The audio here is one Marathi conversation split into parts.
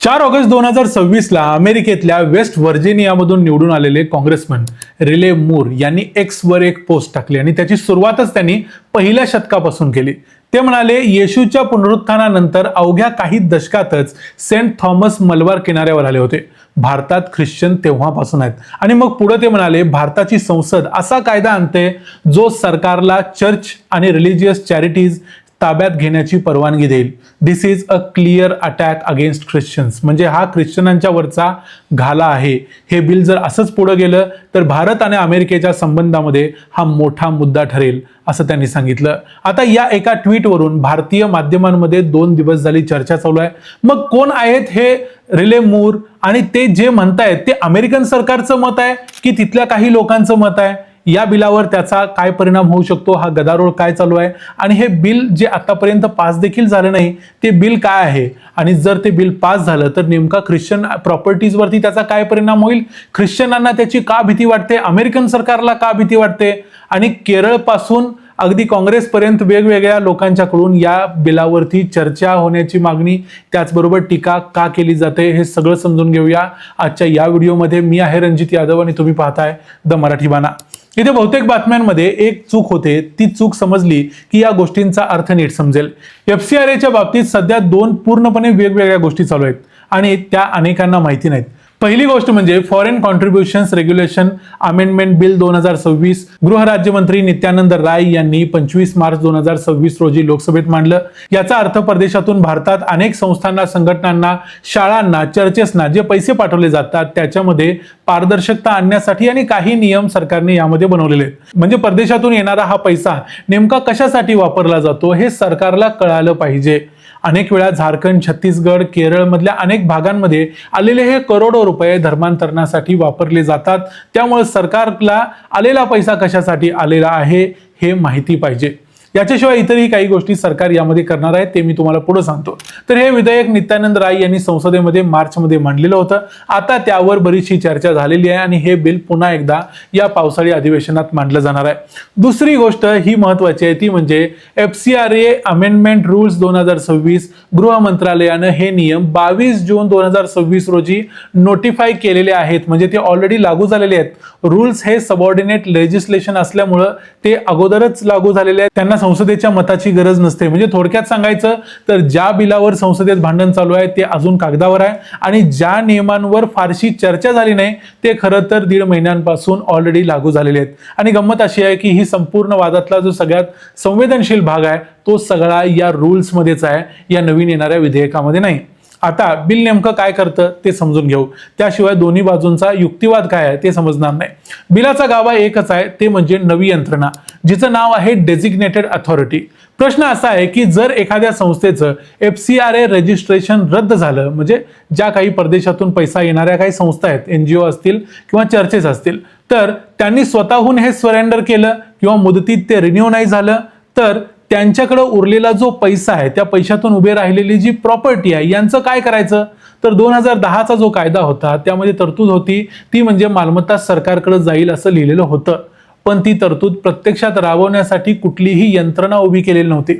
4 ऑगस्ट 2026ला अमेरिकेतल्या वेस्ट व्हर्जिनियामधून निवडून आलेले काँग्रेसमन रिले मूर यांनी एक्सवर एक पोस्ट टाकली आणि त्याची सुरुवातच त्यांनी पहिल्या शतकापासून केली. ते म्हणाले, येशूच्या पुनरुत्थानानंतर अवघ्या काही दशकातच सेंट थॉमस मलबार किनाऱ्यावर आले होते. भारतात ख्रिश्चन तेव्हापासून आहेत. आणि मग पुढे ते म्हणाले, भारताची संसद असा कायदा आणते जो सरकारला चर्च आणि रिलिजियस चॅरिटीज ताब्यात घेण्याची परवानगी देईल. This is a clear attack against Christians. म्हणजे हा ख्रिश्चनांच्या वरचा घाला आहे. हे बिल जर असंच पुढे गेलं तर भारत आणि अमेरिकेच्या संबंधामध्ये हा मोठा मुद्दा ठरेल असं त्यांनी सांगितलं. आता या एका ट्विटवरून भारतीय माध्यमांमध्ये 2 दिवस झाली चर्चा चालू आहे. मग कोण आहेत हे रिले मूर आणि ते जे म्हणतायत ते अमेरिकन सरकारचं मत आहे की तिथल्या काही लोकांचं मत आहे? या बिलावर त्याचा काय परिणाम होऊ शकतो? हा गदारोळ काय चालू आहे? आणि हे बिल जे आतापर्यंत पास देखील झालं नाही ते बिल काय आहे? आणि जर ते बिल पास झालं तर नेमका ख्रिश्चन प्रॉपर्टीजवरती त्याचा काय परिणाम होईल? ख्रिश्चनांना त्याची का भीती वाटते? अमेरिकन सरकारला का भीती वाटते? आणि केरळ पासून अगदी काँग्रेसपर्यंत वेगवेगळ्या लोकांच्याकडून या बिलावरती चर्चा होण्याची मागणी, त्याचबरोबर टीका का केली जाते, हे सगळं समजून घेऊया आजच्या या व्हिडिओमध्ये. मी आहे रणजित यादव आणि तुम्ही पाहताय द मराठी बाणा. इथे बहुतेक बातम्यांमध्ये एक चूक होते. ती चूक समजली की या गोष्टींचा अर्थ नीट समजेल. FCRAच्या बाबतीत सध्या 2 पूर्णपणे वेगवेगळ्या गोष्टी चालू आहेत आणि त्या अनेकांना माहिती नाहीत. पहिली गोष्ट म्हणजे फॉरेन कॉन्ट्रीब्युशन्स रेग्युलेशन अमेंडमेंट बिल 2026 गृहराज्यमंत्री नित्यानंद राय यांनी 25 मार्च 2026 रोजी लोकसभेत मांडलं. याचा अर्थ परदेशातून भारतात अनेक संस्थांना, संघटनांना, शाळांना, चर्चेसना जे पैसे पाठवले जातात त्याच्यामध्ये पारदर्शकता आणण्यासाठी आणि काही नियम सरकारने यामध्ये बनवलेले आहेत. म्हणजे परदेशातून येणारा हा पैसा नेमका कशासाठी वापरला जातो हे सरकारला कळालं पाहिजे. अनेक वेळा झारखंड, छत्तीसगड, केरळ मधल्या अनेक भागांमध्ये आलेले हे करोडो रुपये धर्मांतरणासाठी वापरले जातात. त्यामुळे सरकारला आलेला पैसा कशासाठी आलेला आहे हे माहिती पाहिजे. याच्याशिवाय इतरही काही गोष्टी सरकार यामध्ये करणार आहे ते मी तुम्हाला पुढे सांगतो. तर हे विधेयक नित्यानंद राय यांनी संसदेमध्ये मार्चमध्ये मांडलेलं होतं. आता त्यावर बरीचशी चर्चा झालेली आहे आणि हे बिल पुन्हा एकदा या पावसाळी अधिवेशनात मांडलं जाणार आहे. दुसरी गोष्ट ही महत्वाची आहे ती म्हणजे FCRA अमेंडमेंट रूल्स 2026 गृह मंत्रालयानं हे नियम 22 जून 2026 रोजी नोटिफाय केलेले आहेत. म्हणजे ते ऑलरेडी लागू झालेले आहेत. रूल्स हे सबऑर्डिनेट लेजिस्लेशन असल्यामुळं ते अगोदरच लागू झालेले आहेत. त्यांना संसदेच्या मताची गरज नसते. म्हणजे थोडक्यात सांगायचं तर ज्या बिलावर संसदेत भांडण चालू आहे ते अजून कागदावर आहे आणि ज्या नियमांवर फारशी चर्चा झाली नाही ते खरं तर 1.5 महिन्यांपासून ऑलरेडी लागू झालेले आहेत. आणि गंमत अशी आहे की ही संपूर्ण वादातला जो सगळ्यात संवेदनशील भाग आहे तो सगळा या रूल्स मध्येच आहे, या नवीन येणाऱ्या विधेयकामध्ये नाही. आता बिल नेमकं काय करतं ते समजून घेऊ. त्याशिवाय दोन्ही बाजूंचा युक्तिवाद काय आहे ते समजणार नाही. बिलाचा गाभा एकच आहे, ते म्हणजे नवी यंत्रणा जिचं नाव आहे डेझिग्नेटेड अथॉरिटी. प्रश्न असा आहे की जर एखाद्या संस्थेचं FCRA रजिस्ट्रेशन रद्द झालं, म्हणजे ज्या काही परदेशातून पैसा येणाऱ्या काही संस्था आहेत, NGO असतील किंवा चर्चेस असतील, तर त्यांनी स्वतःहून हे सरेंडर केलं किंवा मुदतीत ते रिन्यू नाही झालं तर त्यांच्याकडे उरलेला जो पैसा आहे त्या पैशातून उभे राहिलेली जी प्रॉपर्टी आहे यांचं काय करायचं? तर 2010चा जो कायदा होता त्यामध्ये तरतूद होती ती म्हणजे मालमत्ता सरकारकडे जाईल असं लिहिलेलं होतं. पण ती तरतूद प्रत्यक्षात राबवण्यासाठी कुठलीही यंत्रणा उभी केलेली नव्हती.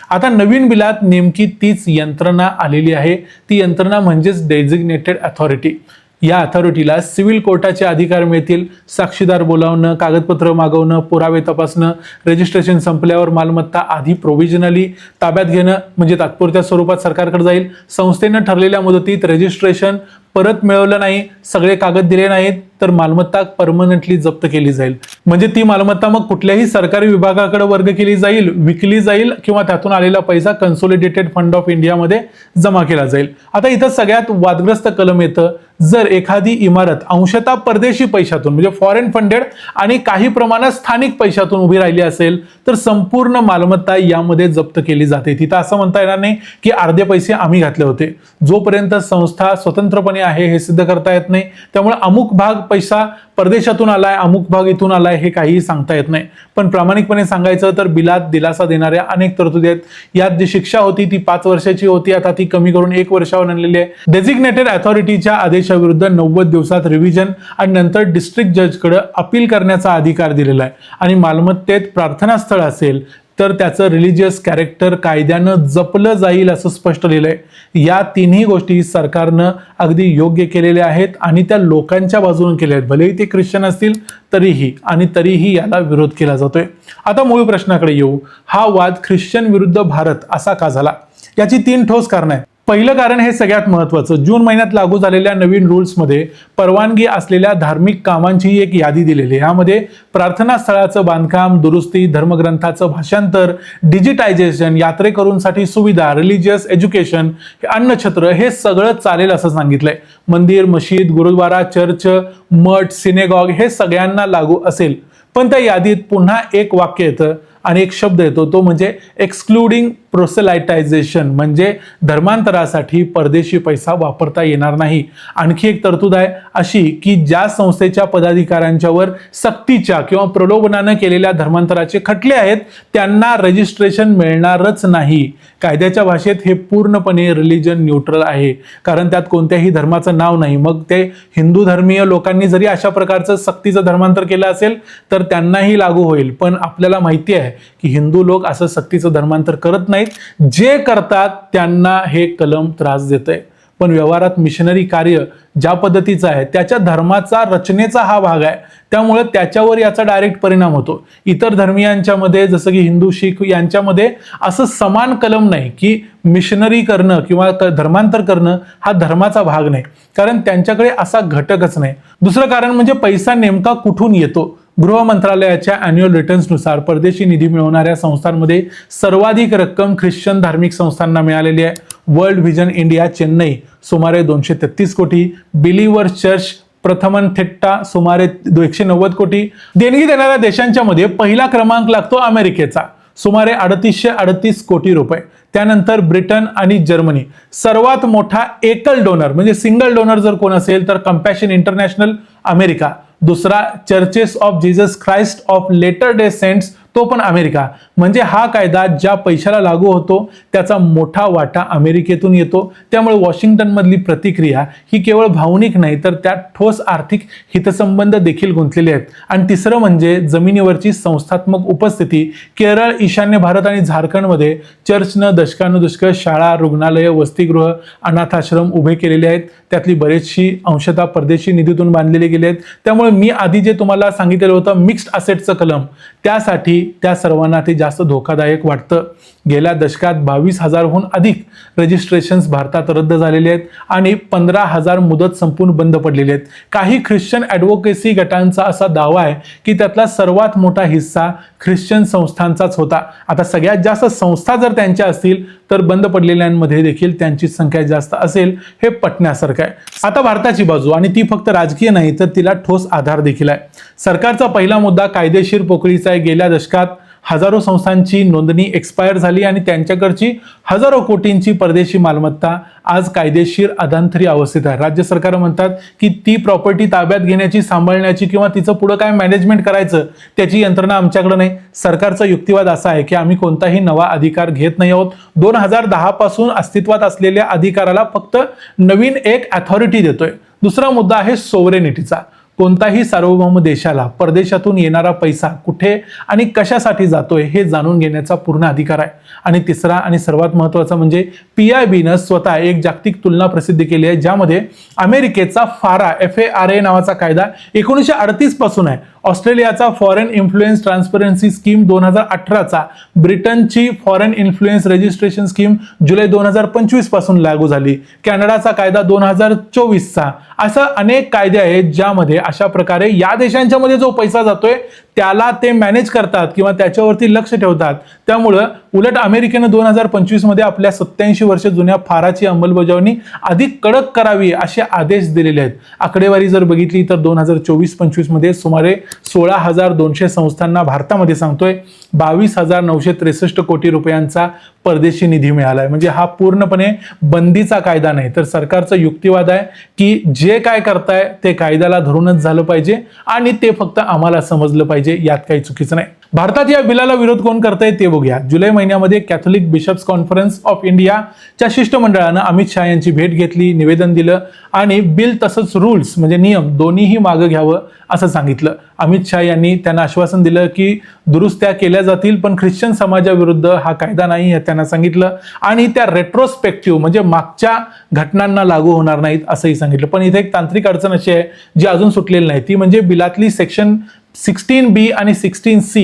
आता नवीन बिलात नेमकी तीच यंत्रणा आलेली आहे. ती यंत्रणा म्हणजेच डेझिग्नेटेड अथॉरिटी. या अथॉरिटीला सिव्हिल कोर्टाचे अधिकार मिळतील. साक्षीदार बोलावणं, कागदपत्र मागवणं, पुरावे तपासणं, रजिस्ट्रेशन संपल्यावर मालमत्ता आधी प्रोव्हिजनली ताब्यात घेणं म्हणजे तात्पुरत्या स्वरूपात सरकारकडे जाईल. संस्थेनं ठरलेल्या मुदतीत रजिस्ट्रेशन परत मिळवलं नाही, सगळे कागद दिले नाहीत तर मालमत्ता परमनंटली जप्त केली जाईल. म्हणजे ती मालमत्ता मग कुठल्याही सरकारी विभागाकडे वर्ग केली जाईल, विकली जाईल किंवा त्यातून आलेला पैसा कन्सोलिडेटेड फंड ऑफ इंडियामध्ये जमा केला जाईल. आता इथं सगळ्यात वादग्रस्त कलम येतं, जर एखादी इमारत अंशतः परदेशी पैशातून म्हणजे फॉरेन फंडेड आणि काही प्रमाणात स्थानिक पैशातून उभी राहिली असेल तर संपूर्ण मालमत्ता यामध्ये जप्त केली जाते. तिथं असं म्हणता येणार नाही की अर्धे पैसे आम्ही घातले होते. जोपर्यंत संस्था स्वतंत्रपणे आहे हे सिद्ध करता येत नाही, त्यामुळे अमुक भाग पैसा परदेशातून आलाय, अमुक भाग इथून आलाय हे काहीही सांगता येत नाही. पण प्रामाणिकपणे सांगायचं तर बिलात दिलासा देणाऱ्या अनेक तरतुदी आहेत. यात जी शिक्षा होती ती 5 वर्षाची होती, आता ती कमी करून 1 वर्षावर आणलेली आहे. डेझिग्नेटेड अथॉरिटीच्या आदेशाविरुद्ध 90 दिवसात रिव्हिजन आणि नंतर डिस्ट्रिक्ट जजकडे अपील करण्याचा अधिकार दिलेला आहे. आणि मालमत्तेत प्रार्थनास्थळ असेल, तर त्याचं रिलिजियस कॅरेक्टर कायद्यानं जपलं जाईल असं स्पष्ट लिहिलंय। या तिन्ही गोष्टी सरकारनं अगदी योग्य केलेल्या आहेत आणि त्या लोकांच्या बाजूने केल्या आहेत, भलेही ते ख्रिश्चन असतील तरीही याला विरोध केला जातोय। आता मूळ प्रश्नाकडे येऊ, हा वाद ख्रिश्चन विरुद्ध भारत असा का झाला? याची 3 ठोस कारणं आहेत। पहिलं कारण हे सगळ्यात महत्त्वाचं, जून महिन्यात लागू झालेल्या नवीन रूल्समध्ये परवानगी असलेल्या धार्मिक कामांची एक यादी दिलेली आहे। यामध्ये प्रार्थना स्थळाचं बांधकाम, दुरुस्ती, धर्मग्रंथाचं भाषांतर, डिजिटायझेशन, यात्रेकरूंसाठी सुविधा, रिलिजियस एज्युकेशन, अन्नछत्र हे सगळं चालेल असं सांगितलंय। मंदिर, मशीद, गुरुद्वारा, चर्च, मठ, सिनेगॉग हे सगळ्यांना लागू असेल। पण त्या यादीत पुन्हा एक वाक्य येतं आणि एक शब्द येतो, तो म्हणजे एक्सक्लुडिंग प्रोसेलायटायझेशन, म्हणजे धर्मांतरासाठी परदेशी पैसा वापरता येणार नाही। आणखी एक तरतूद आहे अशी की ज्या संस्थेच्या पदाधिकाऱ्यांच्यावर सक्तीच्या किंवा प्रलोभनानं केलेल्या धर्मांतराचे खटले आहेत त्यांना रजिस्ट्रेशन मिळणारच नाही। कायद्याच्या भाषेत हे पूर्णपणे रिलिजन न्यूट्रल आहे, कारण त्यात कोणत्याही धर्माचं नाव नाही। मग ते हिंदू धर्मीय लोकांनी जरी अशा प्रकारचं सक्तीचं धर्मांतर केलं असेल तर त्यांनाही लागू होईल। पण आपल्याला माहिती आहे की हिंदू लोक असं सक्तीचं धर्मांतर करत नाहीत, जे करतात त्यांना हे कलम त्रास देतंय। पण व्यवहारात मिशनरी कार्य ज्या पद्धतीचं आहे त्याच्या धर्माचा रचनेचा हा भाग आहे, त्यामुळे त्याच्यावर याचा डायरेक्ट परिणाम होतो। इतर धर्मियांच्या मध्ये जसं की हिंदू शीख यांच्यामध्ये असं समान कलम नाही की मिशनरी करणं किंवा धर्मांतर करणं हा धर्माचा भाग नाही, कारण त्यांच्याकडे असा घटकच नाही। दुसरं कारण म्हणजे पैसा नेमका कुठून येतो। गृह मंत्रालयाच्या अॅन्युअल रिटर्न्सनुसार परदेशी निधी मिळवणाऱ्या संस्थांमध्ये सर्वाधिक रक्कम ख्रिश्चन धार्मिक संस्थांना मिळालेली आहे। वर्ल्ड व्हिजन इंडिया चेन्नई सुमारे 233 कोटी, बिलीव्हर्स चर्च प्रथमनथेट्टा सुमारे 190 कोटी। देणगी देणाऱ्या देशांच्या मध्ये पहिला क्रमांक लागतो अमेरिकेचा सुमारे 3838 कोटी रुपये। त्यानंतर ब्रिटन आणि जर्मनी। सर्वात मोठा एकल डोनर म्हणजे सिंगल डोनर जर कोण असेल तर कंपॅशन इंटरनॅशनल अमेरिका। दुसरा churches of Jesus Christ of latter day saints, तो पण अमेरिका। म्हणजे हा कायदा ज्या पैशाला लागू होतो त्याचा मोठा वाटा अमेरिकेतून येतो। त्यामुळे वॉशिंग्टन मधली प्रतिक्रिया ही केवळ भावनिक नाही तर त्यात ठोस आर्थिक हितसंबंध देखील गुंतलेले आहेत। आणि तिसरं म्हणजे जमिनीवरची संस्थात्मक उपस्थिती। केरळ, ईशान्य भारत आणि झारखंडमध्ये चर्चनं दशकानुदशकं शाळा, रुग्णालय, वसतिगृह, अनाथाश्रम उभे केलेले आहेत। त्यातली बरेचशी अंशतः परदेशी निधीतून बांधलेले गेले आहेत। त्यामुळे मी आधी जे तुम्हाला सांगितलेलं होतं मिक्स्ड असेटचं कलम, त्यासाठी त्या सर्वांना ते जास्त धोकादायक वाटतं। गेल्या दशकात 22,000हून अधिक रजिस्ट्रेशन्स भारतात रद्द झालेले आहेत आणि 15,000 मुदत संपून बंद पडलेले आहेत। काही ख्रिश्चन ॲडव्होकेसी गटांचा असा दावा आहे की त्यातला सर्वात मोठा हिस्सा ख्रिश्चन संस्थांचाच होता। आता सगळ्यात जास्त संस्था जर त्यांच्या असतील तर बंद पडलेल्यांमध्ये देखील त्यांची संख्या जास्त असेल, हे पटण्यासारखं आहे। आता भारताची बाजू, आणि ती फक्त राजकीय नाही तर तिला ठोस आधार देखील आहे। सरकारचा पहिला मुद्दा कायदेशीर पोकळीचा आहे। गेल्या दशकात हजारो संस्थांची नोंदणी एक्सपायर झाली आणि त्यांच्याकडची हजारो कोटींची परदेशी मालमत्ता आज कायदेशीर अधांतरी अवस्थेत आहे। राज्य सरकार म्हणतात की ती प्रॉपर्टी ताब्यात घेण्याची, सांभाळण्याची किंवा तिचं पुढे काय मॅनेजमेंट करायचं त्याची यंत्रणा आमच्याकडे नाही। सरकारचा युक्तिवाद असा आहे की आम्ही कोणताही नवा अधिकार घेत नाही आहोत। 2010 पासून अस्तित्वात असलेल्या अधिकाराला फक्त नवीन एक अथॉरिटी देतोय। दुसरा मुद्दा आहे सोव्हरेनिटीचा। कोणताही सार्वभौम देशाला परदेशातून येणारा पैसा कुठे आणि कशासाठी जातोय हे जाणून घेण्याचा पूर्ण अधिकार आहे। आणि तिसरा आणि सर्वात महत्त्वाचा म्हणजे PIBनं स्वतः एक जागतिक तुलना प्रसिद्ध केली आहे, ज्यामध्ये अमेरिकेचा फारा FARA नावाचा कायदा 1938 पासून आहे, ऑस्ट्रेलियाचा फॉरेन इन्फ्लुएन्स ट्रान्सपरन्सी स्कीम 2018चा, ब्रिटनची फॉरेन इन्फ्लुएन्स रजिस्ट्रेशन स्कीम जुलै 2025 पासून लागू झाली, कॅनडाचा कायदा 2024चा। असं अनेक कायदे आहेत ज्यामध्ये अशा प्रकारे या देशांच्या मध्ये जो पैसा जातोय त्याला ते मॅनेज करतात किंवा त्याच्यावरती लक्ष ठेवतात। त्यामुळं उलट अमेरिकेनं 2025 मध्ये आपल्या 87 वर्ष जुन्या फाराची अंमलबजावणी अधिक कडक करावी असे आदेश दिलेले आहेत। आकडेवारी जर बघितली तर 2024-25 मध्ये सुमारे 16,200 संस्थांना भारतामध्ये सांगतोय 22,963 कोटी रुपयांचा परदेशी निधी मिळाला आहे। म्हणजे हा पूर्णपणे बंदीचा कायदा नाही तर सरकारचा युक्तिवाद आहे की जे काय करताय ते कायद्याला धरूनच झालं पाहिजे आणि ते फक्त आम्हाला समजलं पाहिजे। पाहिजे, यात काही चुकीचं नाही. भारतात या बिलाला विरोध कोण करतंय ते बघूया. जुलै महिन्यामध्ये कॅथोलिक बिशप्स कॉन्फरन्स ऑफ इंडियाच्या शिष्टमंडळानं अमित शहा यांची भेट घेतली, निवेदन दिलं आणि बिल तसंच रूल्स म्हणजे नियम दोन्हीही मागं घ्यावं असं सांगितलं. अमित शहा यांनी त्यांना आश्वासन दिलं की दुरुस्त्या केल्या जातील, पण ख्रिश्चन समाजाविरुद्ध हा कायदा नाही हे त्यांना सांगितलं आणि त्या रेट्रोस्पेक्टिव्ह म्हणजे मागच्या घटनांना लागू होणार नाहीत असंही सांगितलं. पण इथे एक तांत्रिक अडचण अशी आहे जी अजून सुटलेली नाही, ती म्हणजे बिलातली सेक्शन 16B आणि 16C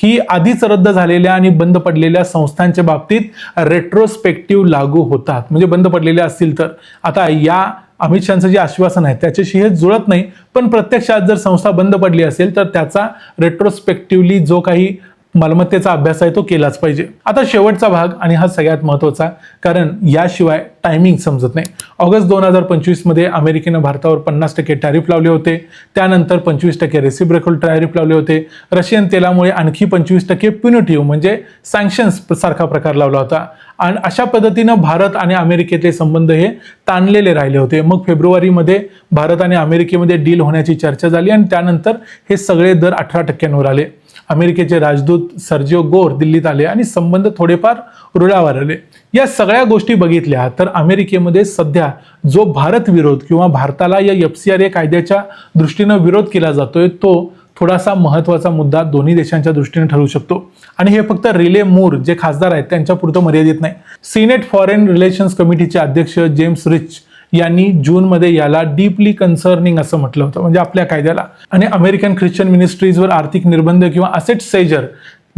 ही आधीच रद्द झालेल्या आणि बंद पडलेल्या संस्थांच्या बाबतीत रेट्रोस्पेक्टिव्ह लागू होतात, म्हणजे बंद पडलेल्या असतील तर. आता या अमित शहाचं जे आश्वासन आहे त्याच्याशी हे जुळत नाही, पण प्रत्यक्षात जर संस्था बंद पडली असेल तर त्याचा रेट्रोस्पेक्टिव्हली जो काही मालमत्तेचा अभ्यास आहे तो केलाच पाहिजे. आता शेवटचा भाग आणि हा सगळ्यात महत्त्वाचा, कारण याशिवाय टायमिंग समजत नाही. ऑगस्ट 2025 मध्ये अमेरिकेनं भारतावर 50% टॅरिफ लावले होते. त्यानंतर 25% रेसिप्रोकल टॅरिफ लावले होते. रशियन तेलामुळे आणखी 25% प्युनिटिव्ह म्हणजे सँक्शन्स सारखा प्रकार लावला होता. आणि अशा पद्धतीनं भारत आणि अमेरिकेतले संबंध हे ताणलेले राहिले होते. मग फेब्रुवारीमध्ये भारत आणि अमेरिकेमध्ये डील होण्याची चर्चा झाली आणि त्यानंतर हे सगळे दर 18% आले. अमेरिकेचे राजदूत सर्जिओ गोर दिल्लीत आले आणि संबंध थोडेफार रुळावर आले. या सगळ्या गोष्टी बघितल्या तर अमेरिकेमध्ये सध्या जो भारत विरोध किंवा भारताला या FCRA कायद्याच्या दृष्टीनं विरोध केला जातोय तो थोडासा महत्त्वाचा मुद्दा दोन्ही देशांच्या दृष्टीने ठरू शकतो. आणि हे फक्त रिले मूर जे खासदार आहेत त्यांच्या पुरतं मर्यादित नाही. सिनेट फॉरेन रिलेशन्स कमिटीचे अध्यक्ष जेम्स रिच यांनी जूनमध्ये याला डीपली कन्सर्निंग असं म्हटलं होतं, म्हणजे आपल्या कायद्याला. आणि अमेरिकन ख्रिश्चन मिनिस्ट्रीजवर आर्थिक निर्बंध किंवा असेट सेजर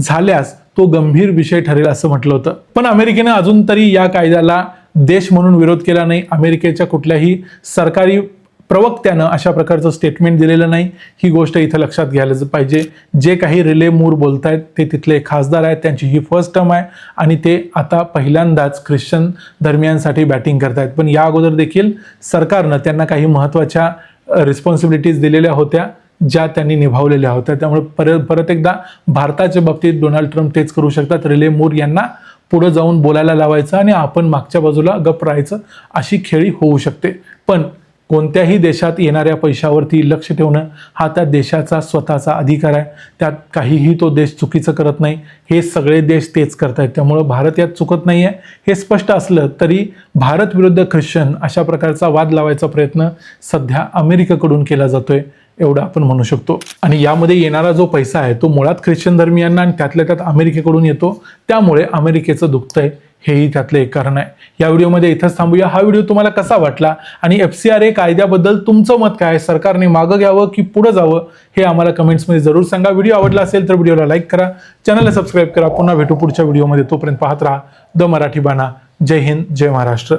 झाल्यास तो गंभीर विषय ठरेल असं म्हटलं होतं. पण अमेरिकेनं अजून तरी या कायद्याला देश म्हणून विरोध केला नाही. अमेरिकेच्या कुठल्याही सरकारी प्रवक्त्यानं अशा प्रकारचं स्टेटमेंट दिलेलं नाही. ही गोष्ट इथं लक्षात घ्यायला पाहिजे. जे काही रिले मूर बोलतायत ते तिथले खासदार आहेत, त्यांची ही फर्स्ट टर्म आहे आणि ते आता पहिल्यांदाच ख्रिश्चन धर्मियांसाठी बॅटिंग करतायत. पण या अगोदर देखील सरकारनं त्यांना काही महत्त्वाच्या रिस्पॉन्सिबिलिटीज दिलेल्या होत्या ज्या त्यांनी निभावलेल्या होत्या. त्यामुळे परत एकदा भारताच्या बाबतीत डोनाल्ड ट्रम्प तेच करू शकतात. रिले मूर यांना पुढे जाऊन बोलायला लावायचं आणि आपण मागच्या बाजूला गप्प राहायचं, अशी खेळी होऊ शकते. पण कोणत्याही देशात येणाऱ्या पैशावरती लक्ष ठेवणं हा त्या देशाचा स्वतःचा अधिकार आहे. त्यात काहीही तो देश चुकीचं करत नाही. हे सगळे देश तेच करत आहेत. त्यामुळं भारत यात चुकत नाही आहे हे स्पष्ट असलं तरी भारत विरुद्ध ख्रिश्चन अशा प्रकारचा वाद लावायचा प्रयत्न सध्या अमेरिकेकडून केला जातोय एवढं आपण म्हणू शकतो. आणि यामध्ये येणारा जो पैसा आहे तो मुळात ख्रिश्चन धर्मियांना आणि त्यातल्या त्यात अमेरिकेकडून येतो. त्यामुळे अमेरिकेचं दुखतंय हेही त्यातलं एक कारण आहे. या व्हिडिओमध्ये इथंच थांबूया. हा व्हिडिओ तुम्हाला कसा वाटला आणि FCRA कायद्याबद्दल तुमचं मत काय, सरकारने मागं घ्यावं की पुढे जावं हे आम्हाला कमेंट्समध्ये जरूर सांगा. व्हिडिओ आवडला असेल तर व्हिडिओला लाईक करा, चॅनलला सबस्क्राईब करा. पुन्हा भेटू पुढच्या व्हिडिओमध्ये. तोपर्यंत पाहत राहा द मराठी बाणा. जय हिंद, जय महाराष्ट्र.